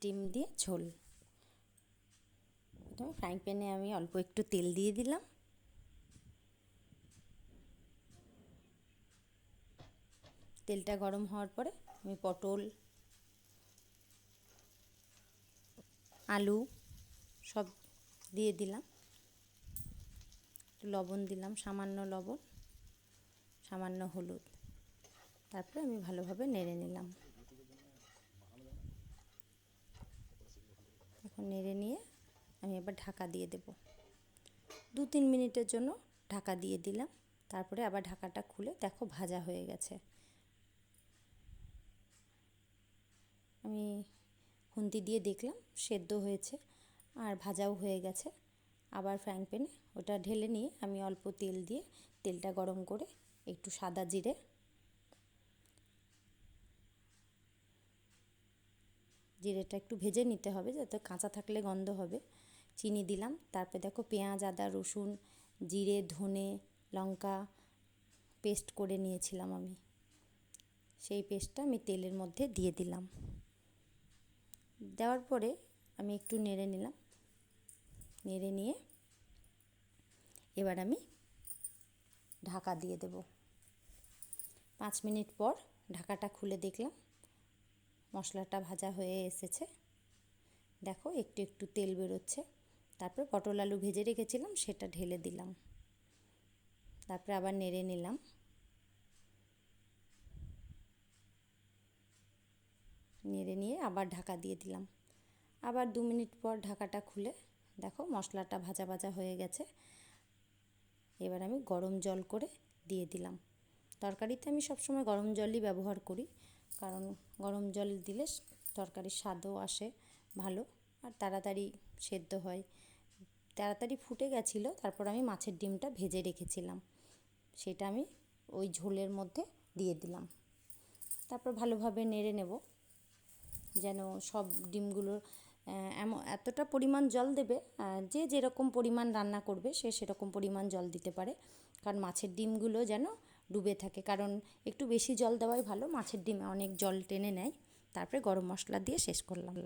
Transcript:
ডিম দিয়ে ঝোল। প্রথমে ফ্রাইং প্যানে আমি অল্প একটু তেল দিয়ে দিলাম। তেলটা গরম হওয়ার পরে আমি পটল, আলু সব দিয়ে দিলাম। লবণ দিলাম, সামান্য লবণ, সামান্য হলুদ। তারপরে আমি ভালোভাবে নেড়ে নিলাম। এখন নেড়ে নিয়ে আমি এবার ঢাকা দিয়ে দেব। 2-3 মিনিটের জন্য ঢাকা দিয়ে দিলাম। তারপরে আবার ঢাকাটা খুলে দেখো ভাজা হয়ে গেছে। আমি খুন্তি দিয়ে দেখলাম সেদ্ধ হয়েছে আর ভাজাও হয়ে গেছে। আবার ফ্রাইং প্যানে ওটা ঢেলে নিয়ে আমি অল্প তেল দিয়ে তেলটা গরম করে একটু সাদা জিরেটা একটু ভেজে নিতে হবে, যাতে কাঁচা থাকলে গন্ধ হবে। চিনি দিলাম। তারপরে দেখো পেঁয়াজ, আদা, রসুন, জিরে, ধনে, লঙ্কা পেস্ট করে নিয়েছিলাম আমি। সেই পেস্টটা আমি তেলের মধ্যে দিয়ে দিলাম। দেওয়ার পরে আমি একটু নেড়ে নিলাম। নেড়ে নিয়ে এবার আমি ঢাকা দিয়ে দেব। 5 মিনিট পর ঢাকাটা খুলে দেখলাম মশলাটা ভাজা হয়ে এসেছে। দেখো একটু একটু তেল বেরোচ্ছে। তারপরে পটল আলু ভেজে রেখেছিলাম সেটা ঢেলে দিলাম। তারপরে আবার নেড়ে নিলাম। নেড়ে নিয়ে আবার ঢাকা দিয়ে দিলাম। আবার 2 মিনিট পর ঢাকাটা খুলে দেখো মশলাটা ভাজা ভাজা হয়ে গেছে। এবার আমি গরম জল করে দিয়ে দিলাম। তরকারিতে আমি সবসময় গরম জলই ব্যবহার করি, কারণ গরম জল দিলে তরকারির স্বাদও আসে ভালো আর তাড়াতাড়ি সেদ্ধ হয়। তাড়াতাড়ি ফুটে গেছিলো। তারপর আমি মাছের ডিমটা ভেজে রেখেছিলাম, সেটা আমি ওই ঝোলের মধ্যে দিয়ে দিলাম। তারপর ভালোভাবে নেড়ে নেব, যেন সব ডিমগুলো এতটা পরিমাণ জল দেবে, যে যেরকম পরিমাণ রান্না করবে সে সেরকম পরিমাণ জল দিতে পারে, কারণ মাছের ডিমগুলো যেন ডুবে থাকে। কারণ একটু বেশি জল দেওয়াই ভালো, মাছের ডিমে অনেক জল টেনে নেয়। তারপরে গরম মশলা দিয়ে শেষ করলাম।